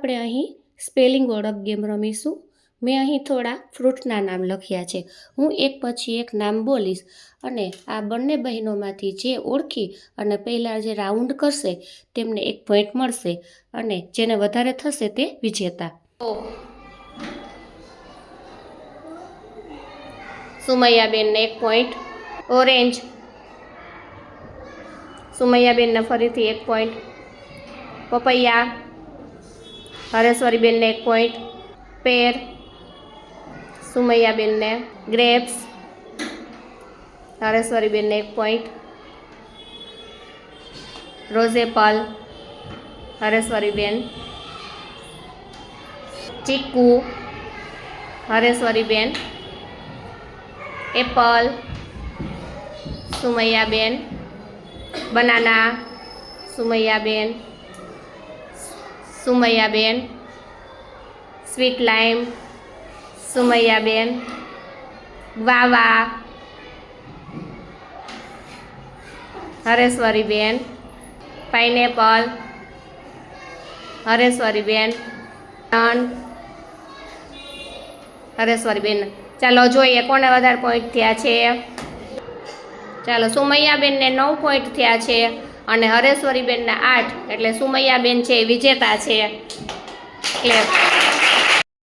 આપણે અહીં સ્પેલિંગ ઓળખ ગેમ રમીશું। મેં અહીં થોડા ફ્રૂટના નામ લખ્યા છે। હું એક પછી એક નામ બોલીશ અને આ બંને બહેનોમાંથી જે ઓળખી અને પહેલાં જે રાઉન્ડ કરશે તેમને 1 પોઈન્ટ મળશે અને જેને વધારે થશે તે વિજેતા। સુમૈયાબેનને 1 પોઈન્ટ। ઓરેન્જ, સુમૈયાબેનને ફરીથી 1 પોઈન્ટ। પપૈયા, હરેશ્વરીબેનને 1 પોઈન્ટ। પેર, સુમૈયાબેનને। ગ્રેપ્સ, હરેશ્વરીબેનને 1 પોઈન્ટ। રોઝેપલ, હરેશ્વરીબેન। ચીકુ, હરેશ્વરીબેન। એપલ, સુમૈયાબેન। બનાના, સુમૈયાબેન। સ્વીટ લાઈમ, સુમૈયાબેન। ગ્વાવા, હરેશ્વરીબેન। પાઇનેપલ, હરેશ્વરીબેન। હરેશ્વરીબેન। ચાલો જોઈએ કોને વધારે પોઈન્ટ થયા છે। ચાલો, સુમૈયાબેનને 9 પોઈન્ટ થયા છે અને હરેશ્વરીબેનને 8, એટલે સુમૈયાબેન છે એ વિજેતા છે।